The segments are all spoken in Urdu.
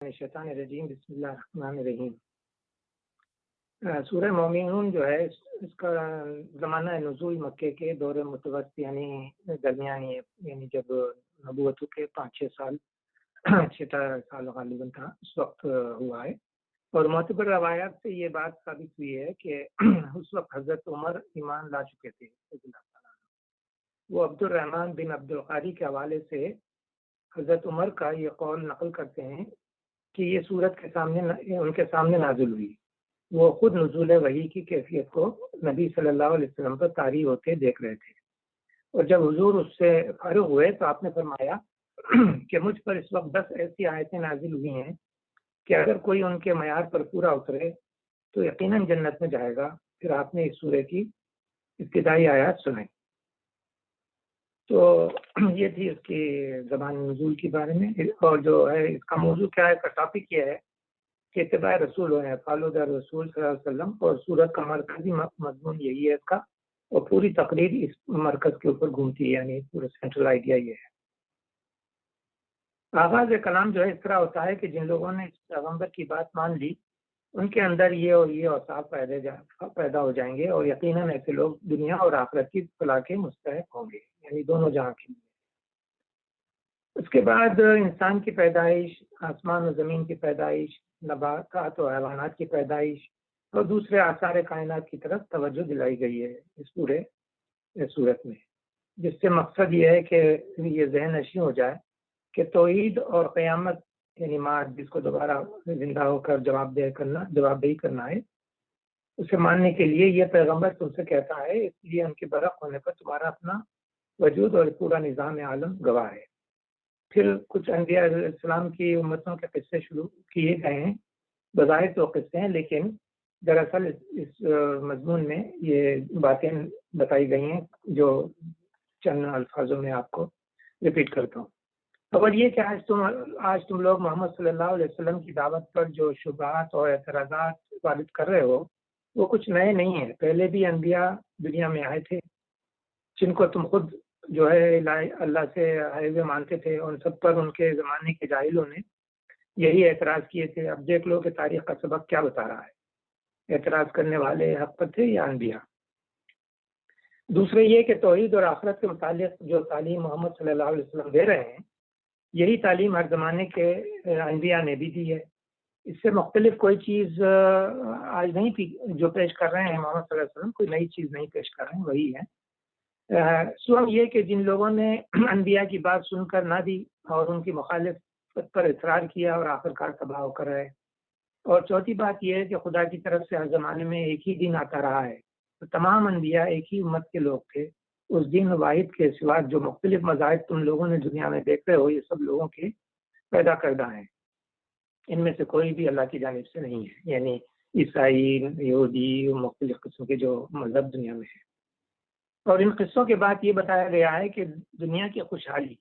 شیطان الرجیم بسم اللہ الرحمن الرحیم۔ سورہ مومنون جو ہے اس کا زمانہ نزول مکے کے دور متوسط یعنی درمیانی ہے، یعنی جب نبوتوں کے 5-6 سال 6 سال غالباً تھا اس وقت ہوا ہے۔ اور معتبر روایات سے یہ بات ثابت ہوئی ہے کہ اس وقت حضرت عمر ایمان لا چکے تھے رضی اللہ تعالیٰ عنہ۔ وہ عبد الرحمن بن عبد القاری کے حوالے سے حضرت عمر کا یہ قول نقل کرتے ہیں کہ یہ صورت ان کے سامنے نازل ہوئی۔ وہ خود نزول وحی کی کیفیت کو نبی صلی اللہ علیہ وسلم پر طاری ہوتے دیکھ رہے تھے، اور جب حضور اس سے فارغ ہوئے تو آپ نے فرمایا کہ مجھ پر اس وقت 10 ایسی آیتیں نازل ہوئی ہیں کہ اگر کوئی ان کے معیار پر پورا اترے تو یقیناً جنت میں جائے گا۔ پھر آپ نے اس سورہ کی ابتدائی آیات سنائی۔ تو یہ تھی اس کی زبان نزول کے بارے میں، اور جو ہے اس کا موضوع کیا ہے، کا ٹاپک یہ ہے کہ اتباع رسول ہے، فالو دا رسول صلی اللہ علیہ وسلم، اور سورت کا مرکزی مضمون یہی ہے اس کا، اور پوری تقریر اس مرکز کے اوپر گھومتی ہے، یعنی پورا سینٹرل آئیڈیا یہ ہے۔ آغاز کلام جو ہے اس طرح ہوتا ہے کہ جن لوگوں نے اس پیغمبر کی بات مان لی ان کے اندر یہ اور یہ اوصاف پیدا ہو جائیں گے، اور یقیناً ایسے لوگ دنیا اور آخرت کی فلاح کے مستحق ہوں گے، یعنی دونوں جہاں کے لیے۔ اس کے بعد انسان کی پیدائش، آسمان و زمین کی پیدائش، نباتات و حیوانات کی پیدائش اور دوسرے آثار کائنات کی طرف توجہ دلائی گئی ہے اس پورے صورت میں، جس سے مقصد یہ ہے کہ یہ ذہن نشین ہو جائے کہ توحید اور قیامت یعنی معاد، جس کو دوبارہ زندہ ہو کر جواب دہی کرنا ہے، اسے ماننے کے لیے یہ پیغمبر تم سے کہتا ہے، اس لیے ان کے برق ہونے پر تمہارا اپنا وجود اور پورا نظام عالم گواہ ہے۔ پھر کچھ انبیاء علیہ السلام کی امتوں کے قصے شروع کیے گئے ہیں، بظاہر تو قصے ہیں لیکن دراصل اس مضمون میں یہ باتیں بتائی گئی ہیں جو چند الفاظوں میں آپ کو ریپیٹ کرتا ہوں۔ اول یہ کہ آج تم لوگ محمد صلی اللہ علیہ وسلم کی دعوت پر جو شبہات اور اعتراضات وارد کر رہے ہو وہ کچھ نئے نہیں ہیں، پہلے بھی انبیاء دنیا میں آئے تھے جن کو تم خود جو ہے اللہ سے آئے ہوئے مانتے تھے، ان سب پر ان کے زمانے کے جاہلوں نے یہی اعتراض کیے تھے۔ اب دیکھ لو کہ تاریخ کا سبق کیا بتا رہا ہے، اعتراض کرنے والے حق پر تھے یا انبیاء۔ دوسرے یہ کہ توحید اور آخرت کے متعلق جو تعلیم محمد صلی اللہ علیہ وسلم دے رہے ہیں، یہی تعلیم ہر زمانے کے انبیاء نے بھی دی ہے۔ اس سے مختلف کوئی چیز آج نہیں تھی جو پیش کر رہے ہیں محمد صلی اللہ علیہ وسلم، کوئی نئی چیز نہیں پیش کر رہے ہیں، وہی ہے۔ سوال یہ کہ جن لوگوں نے انبیاء کی بات سن کر نہ دی اور ان کی مخالفت پر اصرار کیا اور آخرکار تباہ ہو کر رہے۔ اور چوتھی بات یہ ہے کہ خدا کی طرف سے ہر زمانے میں ایک ہی دین آتا رہا ہے، تو تمام انبیاء ایک ہی امت کے لوگ تھے۔ اس دین واحد کے سوا جو مختلف مذاہب تم لوگوں نے دنیا میں دیکھ رہے ہو، یہ سب لوگوں کے پیدا کردہ ہیں، ان میں سے کوئی بھی اللہ کی جانب سے نہیں ہے، یعنی عیسائی، یہودی، مختلف قسم کے جو مذہب دنیا میں ہیں۔ اور ان قصوں کے بعد یہ بتایا گیا ہے کہ دنیا کی خوشحالی،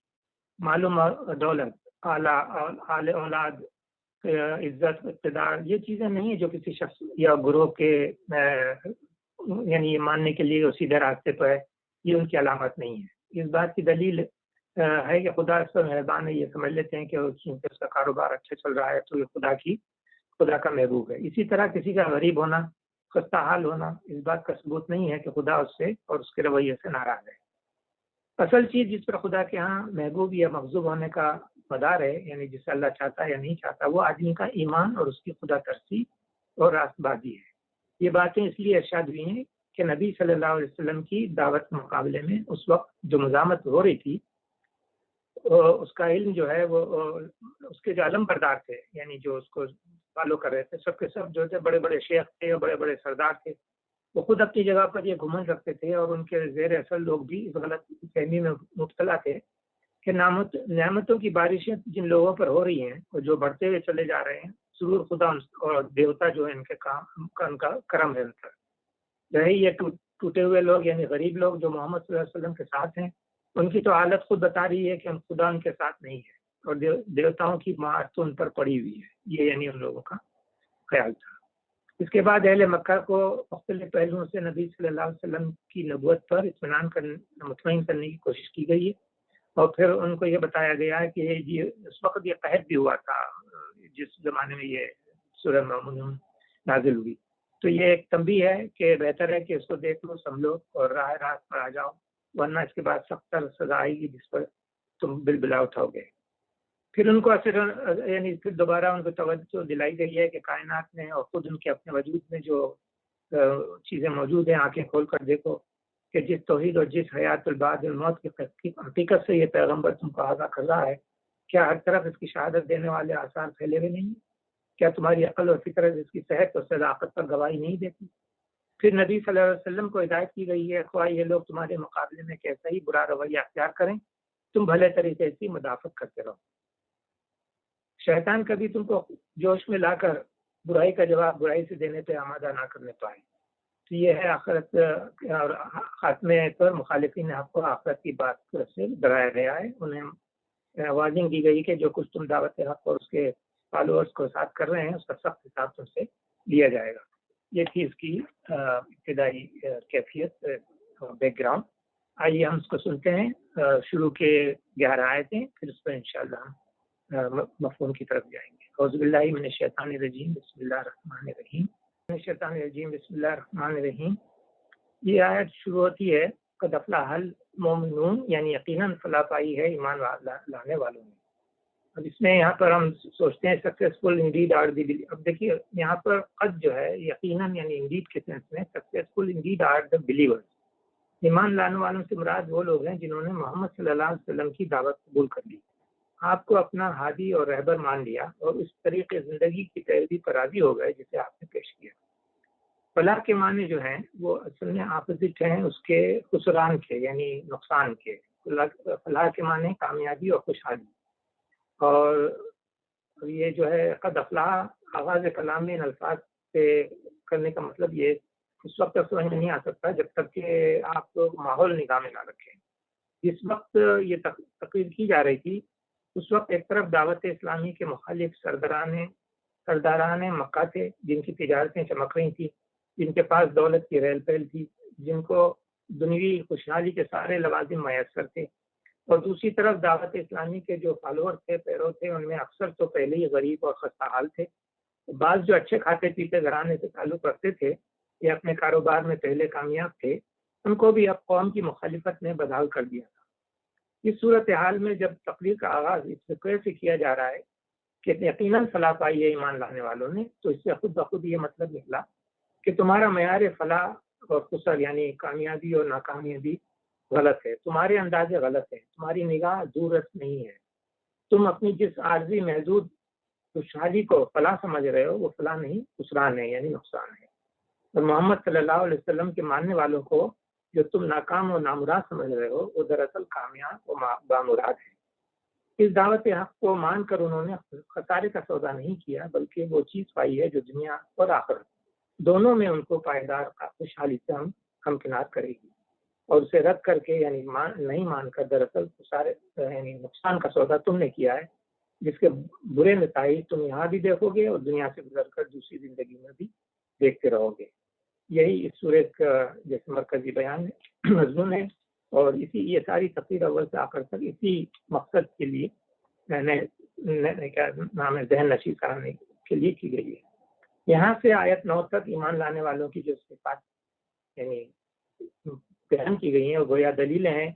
معلوم دولت، اعلی اولاد، عزت، اقتدار، یہ چیزیں نہیں ہیں جو کسی شخص یا گروہ کے یعنی یہ ماننے کے لیے سیدھے راستے پر ہے، یہ ان کی علامت نہیں ہے۔ اس بات کی دلیل ہے کہ خدا اس پر مہربان ہے، یہ سمجھ لیتے ہیں کہ اس کا کاروبار اچھا چل رہا ہے تو یہ خدا کا محبوب ہے۔ اسی طرح کسی کا غریب ہونا، خستہ حال ہونا اس بات کا ثبوت نہیں ہے کہ خدا اس سے اور اس کے رویے سے ناراض ہے۔ اصل چیز جس پر خدا کے ہاں محبوب یا مغضوب ہونے کا مدار ہے، یعنی جسے اللہ چاہتا ہے یا نہیں چاہتا، وہ آدمی کا ایمان اور اس کی خدا ترسی اور راست بازی ہے۔ یہ باتیں اس لیے ارشاد ہوئی ہیں کہ نبی صلی اللہ علیہ وسلم کی دعوت کے مقابلے میں اس وقت جو مزاحمت ہو رہی تھی، اس کا علم جو ہے وہ اس کے جو علم بردار تھے، یعنی جو اس کو فالو کر رہے تھے، سب کے سب جو تھے بڑے بڑے شیخ تھے اور بڑے بڑے سردار تھے، وہ خود اپنی جگہ پر یہ گھمنڈ رکھتے تھے، اور ان کے زیر اثر لوگ بھی اس غلط فہمی میں مبتلا تھے کہ نعمتوں کی بارشیں جن لوگوں پر ہو رہی ہیں اور جو بڑھتے ہوئے چلے جا رہے ہیں، ضرور خدا اور دیوتا جو ہے ان کے ان کا کرم ہے ان پر۔ رہے یہ ٹوٹے ہوئے لوگ یعنی غریب لوگ جو محمد صلی اللہ علیہ وسلم کے ساتھ ہیں، ان کی تو حالت خود بتا رہی ہے کہ خدا ان کے ساتھ نہیں ہے، اور دیوتاؤں کی مار تو ان پر پڑی ہوئی ہے، یہ یعنی ان لوگوں کا خیال تھا۔ اس کے بعد اہل مکہ کو مختلف پہلوؤں سے نبی صلی اللہ علیہ وسلم کی نبوت پر مطمئن کرنے کی کوشش کی گئی ہے، اور پھر ان کو یہ بتایا گیا ہے کہ اس وقت یہ قحط بھی ہوا تھا، جس زمانے میں یہ سورہ مومنون نازل ہوئی. تو یہ ایک تنبیہ ہے کہ بہتر ہے کہ اس کو دیکھ لو، سمجھو اور راہ راست پر آ جاؤ، ورنہ اس کے بعد سخت سزا آئے گی جس پر تم بلبلا اٹھاؤ گے. پھر ان کو یعنی پھر دوبارہ ان کو توجہ دلائی گئی ہے کہ کائنات میں اور خود ان کے اپنے وجود میں جو چیزیں موجود ہیں، آنکھیں کھول کر دیکھو کہ جس توحید اور جس حیات البعد الموت کی حقیقت سے یہ پیغمبر تم کو آگاہ کر رہا ہے، کیا ہر طرف اس کی شہادت دینے والے آثار پھیلے ہوئے نہیں؟ کیا تمہاری عقل اور فطرت اس کی صحت اور صداقت پر گواہی نہیں دیتی؟ پھر نبی صلی اللہ علیہ وسلم کو ہدایت کی گئی ہے، خواہ یہ لوگ تمہارے مقابلے میں کیسا ہی برا رویہ اختیار کریں، تم بھلے طریقے سے مدافعت کرتے رہو. شیطان کبھی تم کو جوش میں لا کر برائی کا جواب برائی سے دینے پہ آمادہ نہ کرنے پائے. تو یہ ہے آخرت اور خاتمے پر مخالفین حق کو آخرت کی بات سے ڈرایا گیا ہے. انہیں وارننگ دی گئی کہ جو کچھ تم دعوت حق اور اس کے فالوورز کو ساتھ کر رہے ہیں اس کا سخت حساب تم سے لیا جائے گا. یہ تھی اس کی ابتدائی کیفیت، بیک گراؤنڈ. آئیے ہم اس کو سنتے ہیں. شروع کے 11 آیتیں، پھر اس پر انشاءاللہ مفہوم کی طرف جائیں گے. اعوذ باللہ من الشیطان الرجیم، بسم اللہ الرحمن الرحیم. شیطان الرجیم، بسم اللہ الرحمن الرحیم. یہ آیت شروع ہوتی ہے قد افلح المؤمنون، یعنی یقیناً فلاح پائی ہے ایمان لانے والوں نے. اب اس میں یہاں پر ہم سوچتے ہیں سکسیسفل انڈیڈ آر دی. اب دیکھیے یہاں پر قد جو ہے یقیناً یعنی انڈیڈ کے سینس میں successful indeed are the believers. ایمان لانے والوں سے مراد وہ لوگ ہیں جنہوں نے محمد صلی اللہ علیہ وسلم کی دعوت قبول کر لی، آپ کو اپنا ہادی اور رہبر مان لیا اور اس طریقے زندگی کی پیروی پر راضی ہو گئے جسے آپ نے پیش کیا. فلاح کے معنی جو ہیں وہ اصل میں اپوزٹ ہیں اس کے خسران کے، یعنی نقصان کے. فلاح کے معنی کامیابی اور خوشحالی. اور یہ جو ہے قد افلاح آغاز کلام میں ان الفاظ سے کرنے کا مطلب یہ اس وقت تک سمجھ میں نہیں آ سکتا جب تک کہ آپ ماحول نگاہ میں نہ رکھیں. جس وقت یہ تقریر کی جا رہی تھی اس وقت ایک طرف دعوت اسلامی کے مخالف سرداران مکہ تھے جن کی تجارتیں چمک رہی تھیں، جن کے پاس دولت کی ریل پیل تھی، جن کو دنیوی خوشحالی کے سارے لوازم میسر تھے. اور دوسری طرف دعوت اسلامی کے جو فالوور تھے، پیرو تھے، ان میں اکثر تو پہلے ہی غریب اور خستہ حال تھے. بعض جو اچھے کھاتے پیتے گھرانے سے تعلق رکھتے تھے یا اپنے کاروبار میں پہلے کامیاب تھے، ان کو بھی اب قوم کی مخالفت نے بدحال کر دیا تھا. اس صورتحال میں جب تقریر کا آغاز اس فکرے سے کیا جا رہا ہے کہ یقیناً فلاح پائی ہے ایمان لانے والوں نے، تو اس سے خود بخود یہ مطلب نکلا کہ تمہارا معیار فلاح اور خسر یعنی کامیابی اور ناکامیابی غلط ہے، تمہارے اندازے غلط ہیں، تمہاری نگاہ دوررس نہیں ہے. تم اپنی جس عارضی محدود خوشحالی کو فلاح سمجھ رہے ہو وہ فلاح نہیں، خسران ہے یعنی نقصان ہے. اور محمد صلی اللہ علیہ وسلم کے ماننے والوں کو جو تم ناکام اور نامراد سمجھ رہے ہو وہ دراصل کامیاب و بامراد ہے. اس دعوت حق کو مان کر انہوں نے خسارے کا سودا نہیں کیا، بلکہ وہ چیز پائی ہے جو دنیا اور آخرت دونوں میں ان کو پائیدار خوشحالی سے ہمکنار کرے گی. اور اسے رد کر کے یعنی نہیں مان کر دراصل خسارے یعنی نقصان کا سودا تم نے کیا ہے، جس کے برے نتائج تم یہاں بھی دیکھو گے اور دنیا سے گزر کر دوسری زندگی میں بھی دیکھتے رہو گے. یہی اس سورہ کا جیسے مرکزی بیان ہے، مضمون ہے. اور یہ ساری تقریر اول سے آخر تک اسی مقصد کے لیے میں نے کیا نام ہے ذہن نشی کرانے کے لیے کی گئی ہے. یہاں سے آیت 9 تک ایمان لانے والوں کی جو صفات یعنی بیان کی گئی ہیں اور گویا دلیلیں ہیں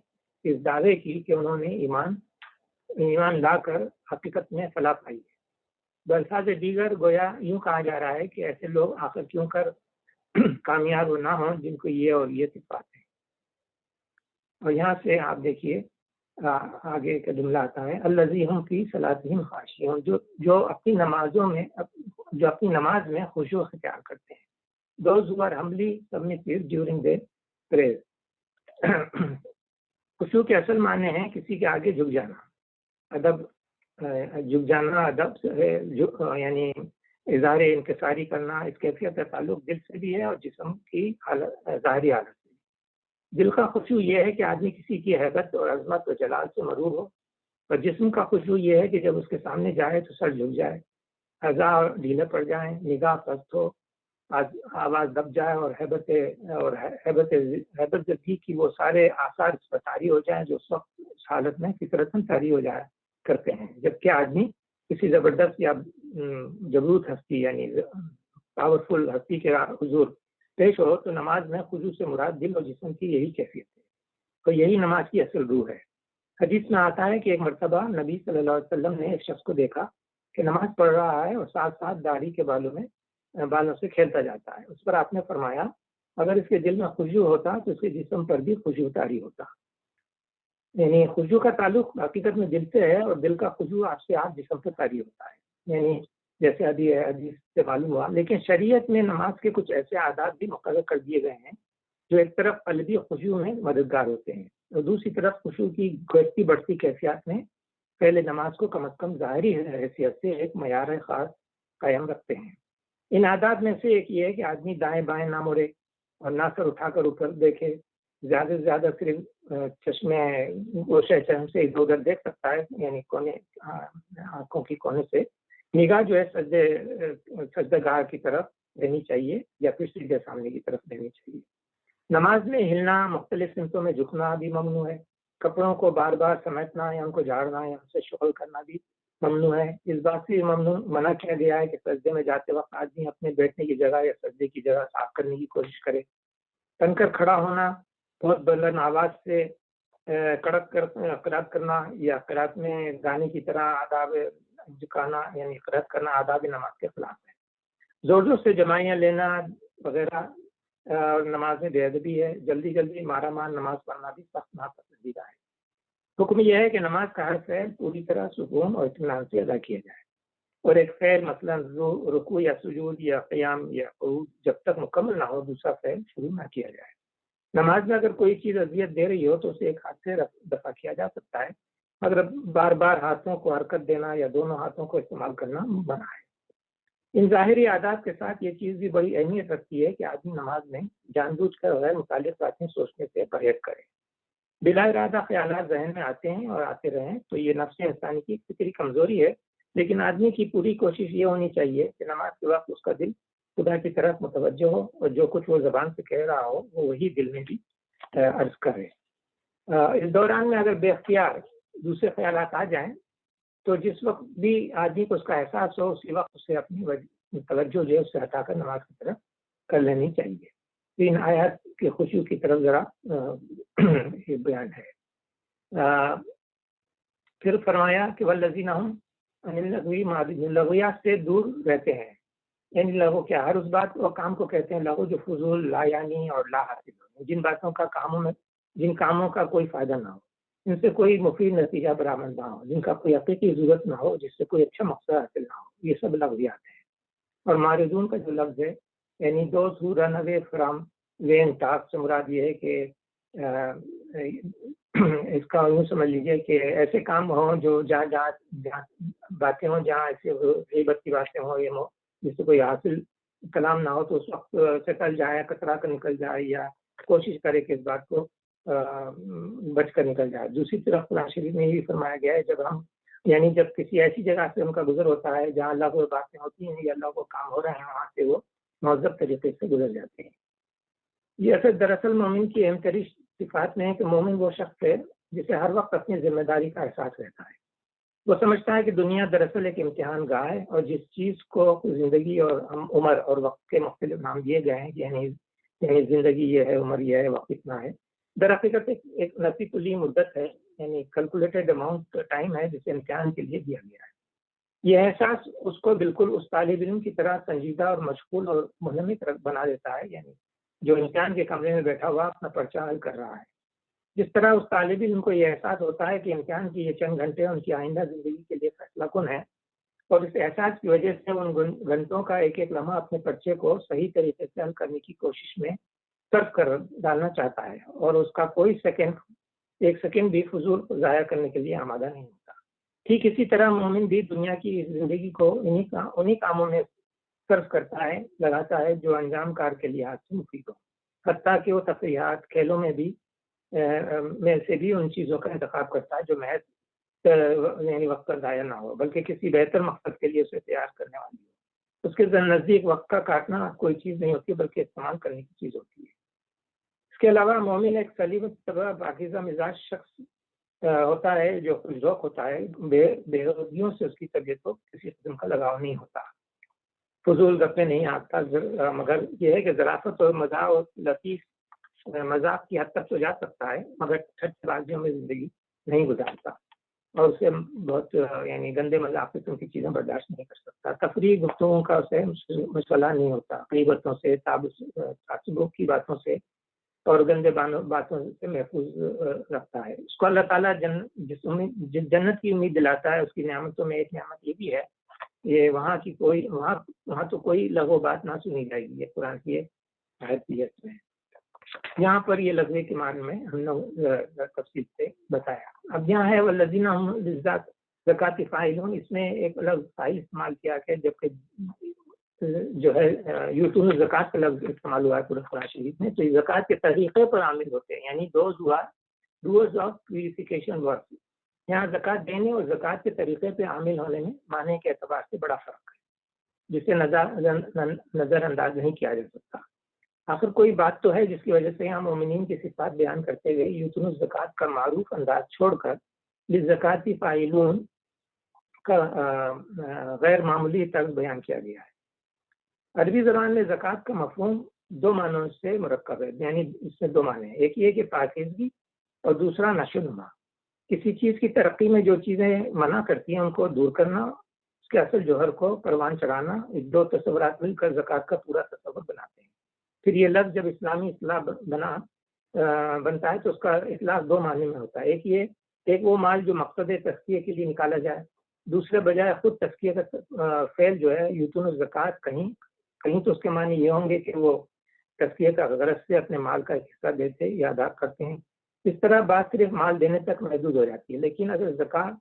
اس دعوے کی کہ انہوں نے ایمان لا کر حقیقت میں فلاح پائی ہے. بالفاظ دیگر گویا یوں کہا جا رہا ہے کہ ایسے لوگ آخر کیوں کر کامیاب نہ ہوں جن کو یہ اور یہ صفات ہیں. اور یہاں سے آپ دیکھیے آگے کا جملہ آتا ہے الذین فی صلاتہم خاشعون، جو اپنی نماز میں خشوع اختیار کرتے ہیں. Those who are humbly submissive during their prayer. خشوع کے اصل معنی ہیں کسی کے آگے جھک جانا. ادب جھک جانا ادب ہے، یعنی اظہار انکساری کرنا. اس کیفیت کا تعلق دل سے بھی ہے اور جسم کی ظاہری حالت سے. دل کا خشوع یہ ہے کہ آدمی کسی کی ہیبت اور عظمت و جلال سے مرعوب ہو، اور جسم کا خشوع یہ ہے کہ جب اس کے سامنے جائے تو سر جھک جائے، اعضاء ڈھیلے پڑ جائیں، نگاہ پست ہو، آواز دب جائے اور حیبت زدگی کی وہ سارے آثار اس پر طاری ہو جائیں جو اس وقت اس حالت میں فطرتاً طاری ہو جایا کرتے ہیں. جبکہ آدمی کسی زبردست یا جبروت ہستی یعنی پاورفل ہستی کے حضور پیش ہو تو نماز میں خضوع سے مراد دل اور جسم کی یہی کیفیت ہے، تو یہی نماز کی اصل روح ہے۔ حدیث میں آتا ہے کہ ایک مرتبہ نبی صلی اللہ علیہ وسلم نے ایک شخص کو دیکھا کہ نماز پڑھ رہا ہے اور ساتھ ساتھ داڑھی کے بالوں سے کھیلتا جاتا ہے۔ اس پر آپ نے فرمایا اگر اس کے دل میں خشوع ہوتا تو اس کے جسم پر بھی خشوع طاری ہوتا۔ یعنی خشوع کا تعلق حقیقت میں دل سے ہے، اور دل کا خشوع آپ سے آپ جسم پر طاری ہوتا ہے، یعنی جیسے ابھی حدیث سے معلوم ہوا۔ لیکن شریعت میں نماز کے کچھ ایسے عادات بھی مقرر کر دیے گئے ہیں جو ایک طرف قلبی خشوع میں مددگار ہوتے ہیں اور دوسری طرف خشوع کی گھٹتی بڑھتی کیفیات میں پہلے نماز کو کم از کم ظاہری حیثیت سے ایک معیار خاص قائم رکھتے ہیں۔ ان عادات میں سے ایک یہ ہے کہ آدمی دائیں بائیں نہ مڑے اور نہ سر اٹھا کر اوپر دیکھے، زیادہ سے زیادہ صرف چشمے گوشے چشم سے ادھر ادھر دیکھ سکتا ہے، یعنی کونے آنکھوں کی کونے سے نگاہ جو ہے سجدہ گاہ کی طرف رہنی چاہیے یا پھر سیدھے سامنے کی طرف رہنی چاہیے۔ نماز میں ہلنا، مختلف سمتوں میں جھکنا بھی ممنوع ہے۔ کپڑوں کو بار بار سمیٹنا یا ان کو جھاڑنا یا ان سے شغل کرنا بھی ممنوع ہے۔ اس بات سے منع کیا گیا ہے کہ سجدے میں جاتے وقت آدمی اپنے بیٹھنے کی جگہ یا سجدے کی جگہ صاف کرنے کی کوشش کرے۔ تن کر کھڑا ہونا، بہت بلند آواز سے قرات کرنا یا قرات میں گانے کی طرح آداب جھکانا یعنی قرات کرنا آداب نماز کے خلاف ہے۔ زور زور سے جمائیاں لینا وغیرہ نماز میں بے ادبی ہے۔ جلدی جلدی مارا مار نماز پڑھنا بھی سخت ناپسندیدہ ہے۔ حکم یہ ہے کہ نماز کا ہر فعل پوری طرح سکون اور اطمینان سے ادا کیا جائے، اور ایک فعل مثلا رکوع یا سجود یا قیام یا قعود جب تک مکمل نہ ہو دوسرا فعل شروع نہ کیا جائے۔ نماز میں اگر کوئی چیز اذیت دے رہی ہو تو اسے ایک ہاتھ سے دفع کیا جا سکتا ہے، مگر بار بار ہاتھوں کو حرکت دینا یا دونوں ہاتھوں کو استعمال کرنا منع ہے۔ ان ظاہری عادات کے ساتھ یہ چیز بھی بڑی اہمیت رکھتی ہے کہ آدمی نماز میں جان بوجھ کر غیر متعلق باتیں سوچنے سے پرہیز کرے۔ بلا ارادہ خیالات ذہن میں آتے ہیں اور آتے رہیں تو یہ نفس انسانی کی فطری کمزوری ہے، لیکن آدمی کی پوری کوشش یہ ہونی چاہیے کہ نماز کے وقت اس کا دل خدا کی طرف متوجہ ہو اور جو کچھ وہ زبان سے کہہ رہا ہو وہ وہی دل میں بھی عرض کرے۔ اس دوران میں اگر بے اختیار دوسرے خیالات آ جائیں تو جس وقت بھی آدمی کو اس کا احساس ہو اسی وقت اسے اپنی توجہ جو ہے اس سے ہٹا کر نماز کی طرف کر لینی چاہیے۔ ان آیات کے خشوع کی طرف ذرا بیان ہے۔ پھر فرمایا کہ والذین ہم عن اللغو لغویات سے دور رہتے ہیں، یعنی لغو کیا ہر اس بات اور کام کو کہتے ہیں لغو جو فضول لا یعنی اور لا حاصل ہو، جن باتوں کا جن کاموں کا کوئی فائدہ نہ ہو، جن سے کوئی مفید نتیجہ برآمد نہ ہو، جن کا کوئی حقیقی ضرورت نہ ہو، جس سے کوئی اچھا مقصد حاصل نہ ہو، یہ سب لغویات ہیں۔ اور معرضون کا جو لفظ ہے یعنی those who run away from when talk سے مراد یہ ہے کہ اس کا یوں سمجھ لیجیے کہ ایسے کام ہوں جو جہاں باتیں ہوں، جہاں ایسے غیبت کی باتیں ہوں یہ جس سے کوئی حاصل کلام نہ ہو تو اس وقت سے ٹل جائے، کترا کر نکل جائے یا کوشش کرے کہ اس بات کو بچ کر نکل جائے۔ دوسری طرف قرآن شریف میں یہ بھی فرمایا گیا ہے جب کسی ایسی جگہ سے ان کا گزر ہوتا ہے جہاں اللہ کو باتیں ہوتی ہیں یا اللہ کو کام ہو رہے ہیں وہاں سے وہ مہذب طریقے سے گزر جاتے ہیں۔ یہ دراصل مومن کی اہم ترین صفات میں ہے کہ مومن وہ شخص ہے جسے ہر وقت اپنی ذمہ داری کا احساس رہتا ہے۔ وہ سمجھتا ہے کہ دنیا دراصل ایک امتحان گاہ ہے اور جس چیز کو زندگی اور عمر اور وقت کے مختلف نام دیے گئے ہیں، یعنی زندگی یہ ہے، عمر یہ ہے، وقت اتنا ہے، در حقیقت ایک نفی کلی مدت ہے، یعنی کیلکولیٹڈ اماؤنٹ ٹائم ہے جسے امتحان کے لیے دیا گیا ہے۔ یہ احساس اس کو بالکل اس طالب علم کی طرح سنجیدہ اور مشغول اور منہمک بنا دیتا ہے، یعنی جو امتحان کے کمرے میں بیٹھا ہوا اپنا پرچہ حل کر رہا ہے۔ جس طرح اس طالب علم کو یہ احساس ہوتا ہے کہ امتحان کی یہ چند گھنٹے ان کی آئندہ زندگی کے لیے فیصلہ کن ہے، اور اس احساس کی وجہ سے ان گھنٹوں کا ایک ایک لمحہ اپنے پرچے کو صحیح طریقے سے حل کرنے کی کوشش میں صرف کر ڈالنا چاہتا ہے، اور اس کا کوئی ایک سیکنڈ بھی فضول ضائع کرنے کے لیے آمادہ نہیں ہوتا۔ ٹھیک اسی طرح مومن بھی دنیا کی زندگی کو انہی کاموں میں صرف کرتا ہے، لگاتا ہے جو انجام کار کے لحاظ سے مفید ہو، حتیٰ کہ وہ تفریحات کھیلوں میں سے بھی ان چیزوں کا انتخاب کرتا ہے جو محض یعنی وقت کا ضائع نہ ہو بلکہ کسی بہتر مقصد کے لیے اسے تیار کرنے والی ہو۔ اس کے نزدیک وقت کا کاٹنا کوئی چیز نہیں ہوتی بلکہ استعمال کرنے کی چیز ہوتی ہے۔ اس کے علاوہ مومن ایک سلیم طبع پاکیزہ مزاج شخص ہوتا ہے، جو ذوق ہوتا ہے، بےغیرتیوں سے اس کی طبیعت کو کسی قسم کا لگاؤ نہیں ہوتا، فضول گپے نہیں آتا، مگر یہ ہے کہ ظرافت اور مزاح اور لطیف مذاق کی حد تک تو جا سکتا ہے، مگر ٹھٹے بازیوں میں زندگی نہیں گزارتا، اور اسے بہت یعنی گندے مذاق قسم کی چیزیں برداشت نہیں کر سکتا، تفریح گفتگو کا اسے مشغلہ نہیں ہوتا، غیبتوں سے، تعصبوں کی باتوں سے اور گندے باتوں سے محفوظ رکھتا ہے۔ اس کو اللہ تعالیٰ جنت کی امید دلاتا ہے۔ اس کی نعمتوں میں ایک نعمت یہ بھی ہے، یہ وہاں تو کوئی لغو بات نہ سنی جائے گی، یہ قرآن کی ایک آیت بھی ہے۔ یہاں پر یہ لغوے کے معنی میں ہم نے تفصیل سے بتایا۔ اب یہاں ہے والذین هم للزکاۃ فاعلون، اس میں ایک الگ فاعل استعمال کیا ہے، جبکہ جو ہے یؤتون الزکاۃ کا لفظ استعمال ہوا ہے پورے قرآن شریف میں، تو یہ زکوٰۃ کے طریقے پر عامل ہوتے ہیں، یعنی ڈوز آف پیوریفیکیشن ورک۔ یہاں زکوٰۃ دینے اور زکوٰۃ کے طریقے پہ عامل ہونے میں معنی کے اعتبار سے بڑا فرق ہے، جسے نظر انداز نہیں کیا جا سکتا۔ آخر کوئی بات تو ہے جس کی وجہ سے ہم مومنین کی صفات بیان کرتے ہوئے یؤتون الزکاۃ کا معروف انداز چھوڑ کر للزکاۃ فاعلون کا غیر معمولی طرز بیان کیا گیا ہے۔ عربی زبان میں زکوٰۃ کا مفہوم دو معنوں سے مرکب ہے، یعنی اس میں دو معنی ہیں، ایک یہ کہ پاکیزگی اور دوسرا نشو و نما۔ کسی چیز کی ترقی میں جو چیزیں منع کرتی ہیں ان کو دور کرنا، اس کے اصل جوہر کو پروان چڑھانا، ایک دو تصورات مل کر زکوٰۃ کا پورا تصور بناتے ہیں۔ پھر یہ لفظ جب اسلامی اصطلاح بنتا ہے تو اس کا اطلاق دو معنی میں ہوتا ہے، ایک وہ مال جو مقصد تزکیے کے لیے نکالا جائے، دوسرے بجائے خود تزکیے کا فعل جو ہے یؤتون الزکاۃ، کہیں تو اس کے معنی یہ ہوں گے کہ وہ تزکیے کا غرض سے اپنے مال کا ایک حصہ دیتے یا ادا کرتے ہیں۔ اس طرح بات صرف مال دینے تک محدود ہو جاتی ہے، لیکن اگر زکوٰۃ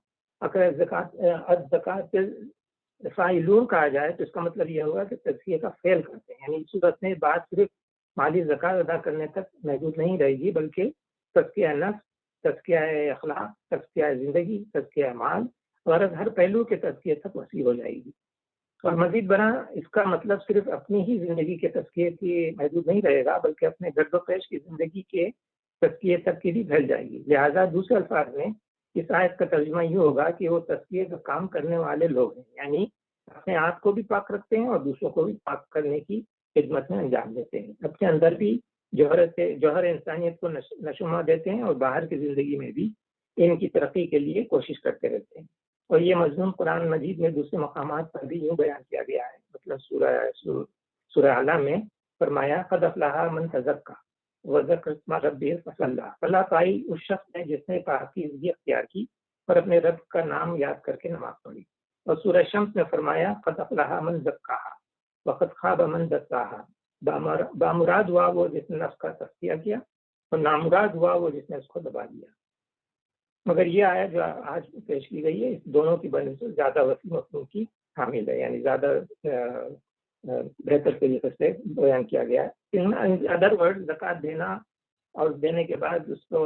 فاعلون کہا جائے تو اس کا مطلب یہ ہوگا کہ تزکیے کا فعل کرتے ہیں، یعنی اس صورت میں بات صرف مالی زکوٰۃ ادا کرنے تک محدود نہیں رہے گی، بلکہ تزکیہ نفس، تزکیہ اخلاق، تزکیہ زندگی، تزکیہ مال، غرض ہر پہلو کے تزکیے تک وسیع ہو جائے گی۔ اور مزید برآں اس کا مطلب صرف اپنی ہی زندگی کے تزکیے کی محدود نہیں رہے گا، بلکہ اپنے گرد و پیش کی زندگی کے تزکیے تک کی بھی پھیل جائے گی۔ لہٰذا دوسرے الفاظ میں اس آیت کا ترجمہ یہ ہوگا کہ وہ تزکیے کا کام کرنے والے لوگ ہیں، یعنی اپنے آپ کو بھی پاک رکھتے ہیں اور دوسروں کو بھی پاک کرنے کی خدمت میں انجام دیتے ہیں، اپنے اندر بھی جوہر انسانیت کو نشوما دیتے ہیں اور باہر کی زندگی میں بھی ان کی ترقی کے لیے کوشش کرتے رہتے ہیں۔ اور یہ مضمون قرآن مجید میں دوسرے مقامات پر بھی یوں بیان کیا گیا ہے، مطلب سورہ اعلیٰ میں فرمایا قد افلح من تزکیٰ وذکر اسم ربہ فصلی، فلاح پائی اس شخص نے جس نے پاکیزگی اختیار کی اور اپنے رب کا نام یاد کر کے نماز پڑھی۔ اور سورہ شمس میں فرمایا قد افلح من زکاہا وقد خاب من دساہا، بامراد ہوا وہ جس نے نفس کا تزکیہ کیا اور نامراد ہوا وہ جس نے اس کو دبا دیا۔ مگر یہ آیت جو آج پیش کی گئی ہے اس دونوں کی بنسبت زیادہ وسیع مفہوم کی حامل ہے، یعنی زیادہ بہتر طریقے سے بیان کیا گیا ہے۔ ادر ورڈ زکوٰۃ دینا اور دینے کے بعد اس کو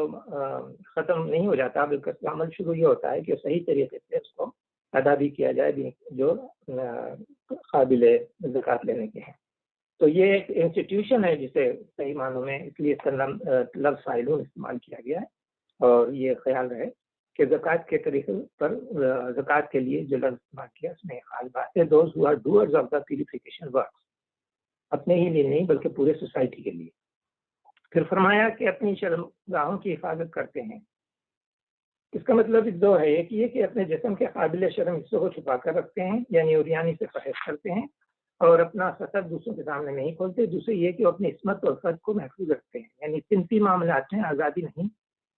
ختم نہیں ہو جاتا، بلکہ اس کا عمل شروع یہ ہوتا ہے کہ صحیح طریقے سے اس کو ادا بھی کیا جائے جو قابل زکوٰۃ لینے کے ہیں۔ تو یہ ایک انسٹیٹیوشن ہے جسے صحیح معنوں میں اس لیے اس کا لفظ فاعلون استعمال کیا گیا ہے، اور یہ خیال رہے کہ زکوٰۃ کے طریقے پر زکوٰۃ کے لیے جو لفظ استعمال کیا اس میں خاص بات ہے those who are doers of the purification works, اپنے ہی لیے نہیں بلکہ پورے سوسائٹی کے لیے۔ پھر فرمایا کہ اپنی شرمگاہوں کی حفاظت کرتے ہیں۔ اس کا مطلب دو ہے، ایک یہ کہ اپنے جسم کے قابل شرم حصوں کو چھپا کر رکھتے ہیں، یعنی عریانی سے پرہیز کرتے ہیں اور اپنا سطر دوسروں کے سامنے نہیں کھولتے۔ دوسرے یہ کہ وہ اپنی عصمت اور فرد کو محفوظ رکھتے ہیں، یعنی صنفی معاملات میں آزادی نہیں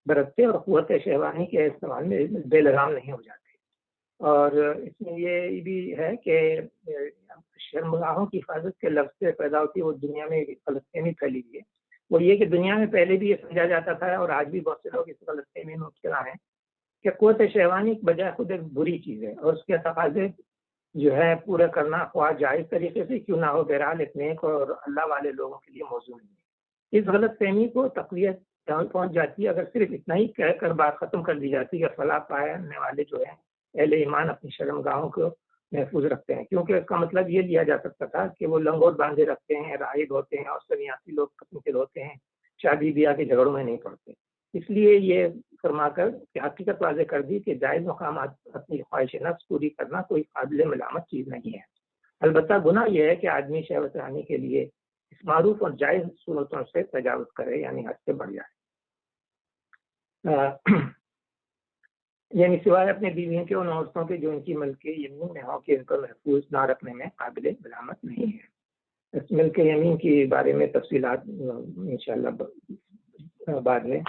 برتتے اور قوت شہوانی کے استعمال میں بے لگام نہیں ہو جاتے۔ اور اس میں یہ بھی ہے کہ شرمگاہوں کی حفاظت کے لفظ سے پیدا ہوتی ہے وہ دنیا میں غلط فہمی پھیلی ہوئی ہے، وہ یہ کہ دنیا میں پہلے بھی یہ سمجھا جاتا تھا اور آج بھی بہت سے لوگ اس غلط فہمی میں مبتلا ہیں کہ قوت شہوانی بجائے خود ایک بری چیز ہے اور اس کے تقاضے جو ہے پورا کرنا خواہ جائز طریقے سے کیوں نہ ہو، بہرحال ایک نیک اور اللہ والے لوگوں کے لیے موضوع نہیں ہے۔ اس غلط فہمی کو تقویت پہنچ جاتی ہے اگر صرف اتنا ہی کہہ کر بات ختم کر دی جاتی ہے کہ فلاح پانے والے جو ہیں اہل ایمان اپنی شرمگاہوں کو محفوظ رکھتے ہیں، کیونکہ اس کا مطلب یہ لیا جا سکتا تھا کہ وہ لنگوٹ باندھے رکھتے ہیں، راہب ہوتے ہیں اور سنیاسی لوگ قسم کے ہوتے ہیں، شادی بیاہ کے جھگڑوں میں نہیں پڑتے۔ اس لیے یہ فرما کر حقیقت واضح کر دی کہ جائز مقامات اپنی خواہش نفس پوری کرنا کوئی قابل ملامت چیز نہیں ہے۔ البتہ گناہ یہ ہے کہ آدمی شہوت رانی کے لیے اس معروف اور جائز صورتوں سے تجاوز کرے، یعنی حد سے بڑھ جائے، یعنی سوائے اپنے بیویوں کے ان عورتوں کے جو ان کی ملک یمین میں ہو کہ ان کو محفوظ نہ رکھنے میں قابل ملامت نہیں ہے۔ اس ملک یمین کے بارے میں تفصیلات انشاءاللہ بعد میں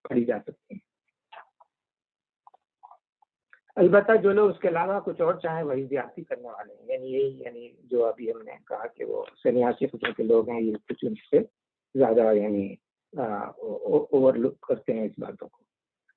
پڑھی جا سکتی ہیں۔ البتہ جو لوگ اس کے علاوہ کچھ اور چاہیں وہی زیادتی کرنے والے ہیں، یعنی جو ابھی ہم نے کہا کہ وہ سنیاسی قسم کے لوگ ہیں، یہ کچھ ان سے زیادہ یعنی اوور لک کرتے ہیں اس باتوں کو۔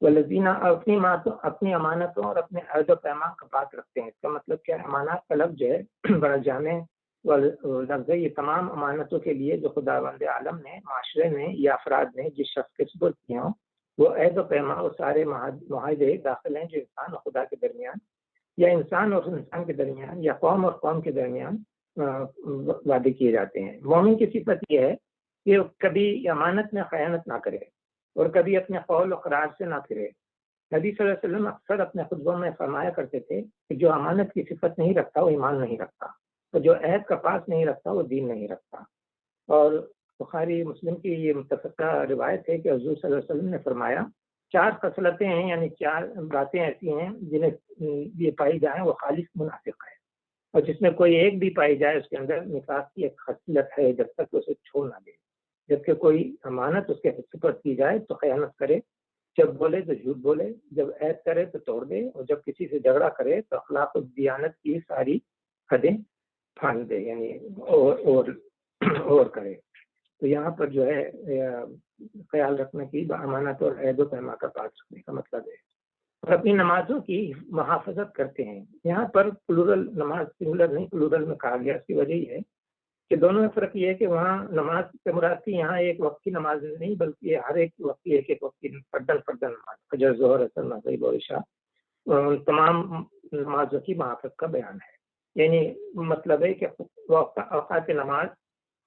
والذین اپنی امانتوں اور اپنے عہد و پیمان کا بات رکھتے ہیں۔ اس کا مطلب کیا ہے؟ امانات کا لفظ جو ہے بڑا جامع لفظ ہے، یہ تمام امانتوں کے لیے جو خداوند عالم نے معاشرے میں یا افراد نے جس شخص کے سپرد کیے ہوں، وہ عہد و پیمان وہ سارے معاہدے داخل ہیں جو انسان اور خدا کے درمیان، یا انسان اور انسان کے درمیان، یا قوم اور قوم کے درمیان وعدے کیے جاتے ہیں۔ مومن کی صفت یہ ہے کہ کبھی امانت میں خیانت نہ کرے اور کبھی اپنے قول و قرار سے نہ پھرے۔ نبی صلی اللہ علیہ وسلم اکثر اپنے خطبوں میں فرمایا کرتے تھے کہ جو امانت کی صفت نہیں رکھتا وہ ایمان نہیں رکھتا، اور جو عہد کا پاس نہیں رکھتا وہ دین نہیں رکھتا۔ اور بخاری مسلم کی یہ متفقہ روایت ہے کہ حضور صلی اللہ علیہ وسلم نے فرمایا 4 خصلتیں ہیں، یعنی 4 باتیں ایسی ہیں جنہیں یہ پائی جائیں وہ خالص منافق ہے، اور جس میں کوئی ایک بھی پائی جائے اس کے اندر نفاق کی ایک خصلت ہے جب تک اسے چھوڑ نہ دے۔ جبکہ کوئی امانت اس کے سپرد کی جائے تو خیانت کرے، جب بولے تو جھوٹ بولے، جب عہد کرے تو توڑ دے، اور جب کسی سے جھگڑا کرے تو اخلاق و دیانت کی ساری حدیں پھاند دے، یعنی اور کرے۔ تو یہاں پر جو ہے خیال رکھنا کی امانت اور عہد و پیمان کا پاس رکھنے کا مطلب ہے۔ اور اپنی نمازوں کی محافظت کرتے ہیں۔ یہاں پر پلورل نماز سنگولر نہیں پلورل میں کہا گیا، اس کی وجہ یہ ہے کہ دونوں میں فرق یہ ہے کہ وہاں نماز سے مراد کی یہاں ایک وقت کی نماز نہیں، بلکہ ہر ایک وقت ایک وقت کی فردن نماز، فجر، ظہر، عصر، مغرب اور عشاء، تمام نمازوں کی محافظت کا بیان ہے۔ یعنی مطلب ہے کہ اوقات نماز،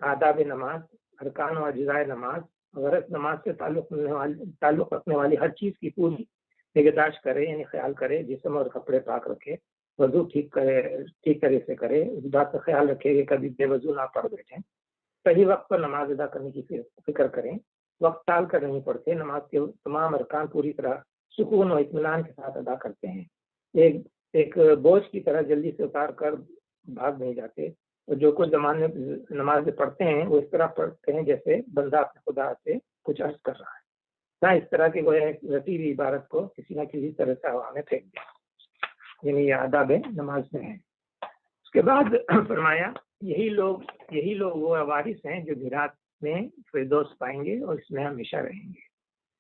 آداب نماز، ارکان و اجزاء نماز، غرض نماز سے تعلق رکھنے والی ہر چیز کی پوری نگہداشت کرے، یعنی خیال کرے، جسم اور کپڑے پاک رکھے، وضو ٹھیک طرح سے کرے، اس بات کا خیال رکھے کہ کبھی بے وضو نہ پڑھ بیٹھیں، صحیح وقت پر نماز ادا کرنے کی فکر کریں، وقت ٹال کر نہیں پڑھتے، نماز کے تمام ارکان پوری طرح سکون و اطمینان کے ساتھ ادا کرتے ہیں، ایک بوجھ کی طرح جلدی سے اتار کر بھاگ نہیں جاتے، اور جو کچھ زمانے نماز پڑھتے ہیں وہ اس طرح پڑھتے ہیں جیسے بندہ اپنے خدا سے کچھ عرض کر رہا ہے، نہ اس طرح کی کوئی ایک رتی ہوئی عبارت کو کسی نہ کسی طرح سے ہوا میں پھینک دیا، یعنی یہ آداب نماز میں ہے۔ اس کے بعد فرمایا یہی لوگ وہ وارث ہیں جو میراث میں فردوس پائیں گے اور اس میں ہمیشہ رہیں گے۔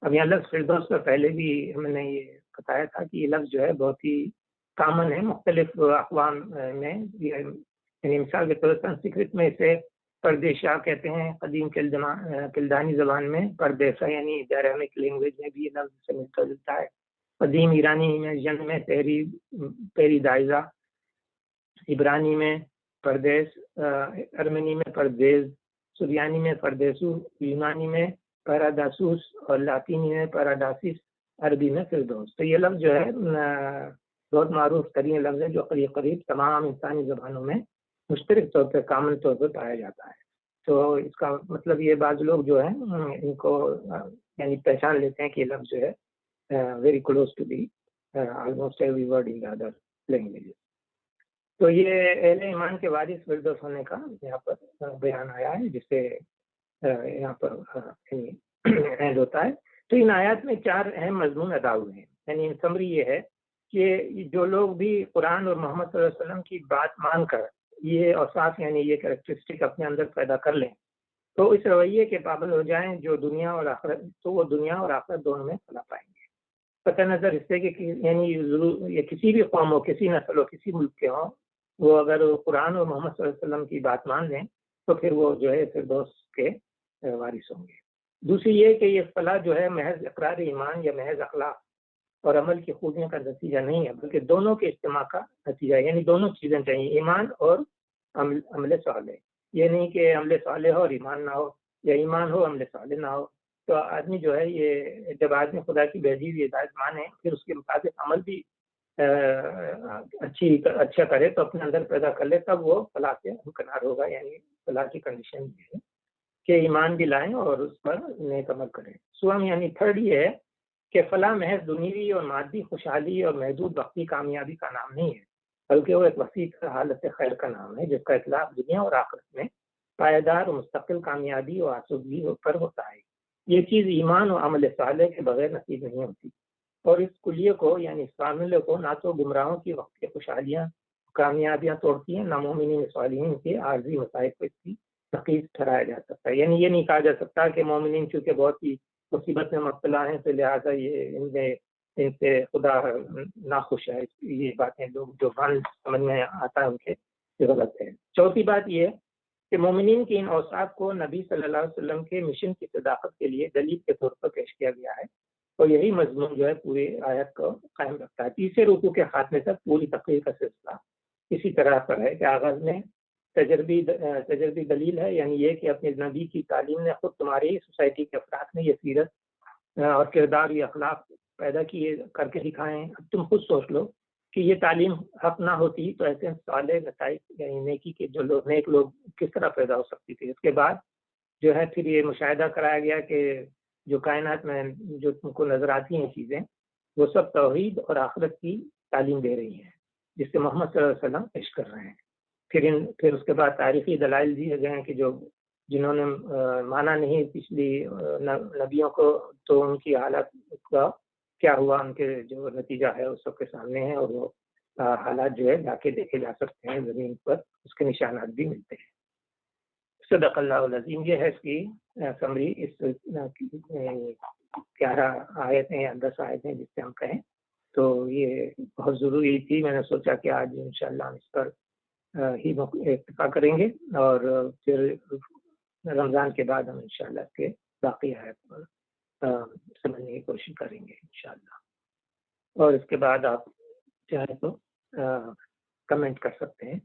اب یہاں لفظ فردوس پر پہلے بھی ہم نے یہ بتایا تھا کہ یہ لفظ جو ہے بہت ہی کامن ہے مختلف اقوام میں، یعنی مثال کے طور پر سنسکرت میں اسے پردیشا کہتے ہیں، قدیم کلدانی زبان میں پردیسا یعنی ڈائنامک لینگویج میں بھی یہ لفظ سے ملتا جلتا ہے، قدیم ایرانی میں جن میں پیری دائزہ، عبرانی میں پردیس، ارمنی میں پردیز، سریانی میں پردیسو، یونانی میں پیراداسوس اور لاطینی میں پیراداسس، عربی میں فردوس۔ تو یہ لفظ جو ہے بہت معروف ترین لفظ ہے جو قریب تمام انسانی زبانوں میں مشترک طور پہ کامن طور پہ پایا جاتا ہے۔ تو اس کا مطلب یہ بعض لوگ جو ہیں ان کو یعنی پہچان لیتے ہیں کہ یہ لفظ جو ہے very close to the almost every word in the other languages۔ تو یہ اہل ایمان کے وارث فردوس ہونے کا یہاں پر بیان آیا ہے، جس سے یہاں پر اینڈ ہوتا ہے۔ تو ان آیات میں 4 اہم مضمون ادا ہوئے ہیں، یعنی سمری یہ ہے کہ جو لوگ بھی قرآن اور محمد صلی اللہ علیہ وسلم کی بات مان کر یہ اوصاف یعنی یہ کریکٹرسٹک اپنے اندر پیدا کر لیں تو اس رویے کے پابند ہو جائیں جو دنیا اور آخرت، تو وہ دنیا اور آخرت دونوں میں فلاح پائیں گے۔ قطع نظر اس سے کہ یعنی یہ کسی بھی قوم ہو، کسی نسل ہو، کسی ملک کے ہوں، وہ اگر قرآن اور محمد صلی اللہ علیہ وسلم کی بات مان لیں تو پھر وہ جو ہے فردوس کے وارث ہوں گے۔ دوسری یہ کہ یہ فلاح جو ہے محض اقرار ایمان یا محض اخلاق اور عمل کی خوبیوں کا نتیجہ نہیں ہے، بلکہ دونوں کے اجتماع کا نتیجہ ہے، یعنی دونوں چیزیں چاہیے، ایمان اور عمل صالح۔ یہ نہیں کہ عمل صالح ہو اور ایمان نہ ہو، یا ایمان ہو عمل صالح نہ ہو، تو آدمی جو ہے یہ جب آدمی خدا کی بھیجی ہوئی ہدایت مانے پھر اس کے مطابق عمل بھی اچھا کرے تو اپنے اندر پیدا کر لے، تب وہ فلاح سے ہمکنار ہوگا، یعنی فلاح کی کنڈیشن یہ ہے کہ ایمان بھی لائیں اور اس پر نیک عمل کریں۔ سوم یعنی تھرڈ یہ ہے کہ فلاح محض دنیوی اور مادی خوشحالی اور محدود وقتی کامیابی کا نام نہیں ہے، بلکہ وہ ایک وسیع حالت خیر کا نام ہے جس کا اطلاق دنیا اور آخرت میں پائیدار اور مستقل کامیابی اور آسودگی پر ہوتا ہے۔ یہ چیز ایمان اور عمل صالح کے بغیر نصیب نہیں ہوتی، اور اس کلیے کو یعنی اس فارمولے کو نہ تو گمراہوں کی وقتی خوشحالیاں کامیابیاں توڑتی ہیں، نہ مومنین صالحین کے عارضی مسائل کو اس کی نقیض ٹھہرایا جا سکتا ہے۔ یعنی یہ نہیں کہا جا سکتا کہ مومنین چونکہ بہت ہی مصیبت میں مبتلا ہیں تو لہٰذا یہ ان سے خدا ناخوش ہے، یہ باتیں لوگ جو سمجھ میں آتا ہے ان کے یہ غلط ہے۔ چوتھی بات یہ ہے کہ مومنین کے ان اوصاف کو نبی صلی اللہ علیہ وسلم کے مشن کی صداقت کے لیے دلیل کے طور پر پیش کیا گیا ہے، اور یہی مضمون جو ہے پوری آیت کو قائم رکھتا ہے۔ تیسرے رکوع کے خاتمے تک پوری تقریر کا سلسلہ اسی طرح پر ہے کہ آغاز میں تجربی دلیل ہے، یعنی یہ کہ اپنے نبی کی تعلیم نے خود تمہاری سوسائٹی کے افراد میں یہ سیرت اور کردار یہ اخلاق پیدا کیے کر کے دکھائیں۔ اب تم خود سوچ لو کہ یہ تعلیم حق نہ ہوتی تو ایسے صالح نتائج یعنی نیکی کے جو لوگ نیک لوگ کس طرح پیدا ہو سکتی تھی۔ اس کے بعد جو ہے پھر یہ مشاہدہ کرایا گیا کہ جو کائنات میں جو تم کو نظر آتی ہیں چیزیں وہ سب توحید اور آخرت کی تعلیم دے رہی ہیں، جس سے محمد صلی اللہ علیہ وسلم پیش کر رہے ہیں۔ پھر اس کے بعد تاریخی دلائل دیے گئے ہیں کہ جنہوں نے مانا نہیں پچھلی نبیوں کو تو ان کی حالت کا کیا ہوا، ان کے جو نتیجہ ہے اس سب کے سامنے ہے، اور وہ حالات جو ہے جا کے دیکھے جا سکتے ہیں زمین پر، اس کے نشانات بھی ملتے ہیں۔ صدق اللہ العظیم۔ یہ ہے اس کی سمری، اس 11 آیتیں یا 10 آیتیں جس سے ہم کہیں تو یہ بہت ضروری تھی۔ میں نے سوچا کہ آج انشاءاللہ ہم اس پر ہی اکتفا کریں گے، اور پھر رمضان کے بعد ہم انشاءاللہ اس کے باقی آیت پر سمجھنے کی کوشش کریں گے انشاءاللہ۔ اور اس کے بعد آپ چاہیں تو کمنٹ کر سکتے ہیں۔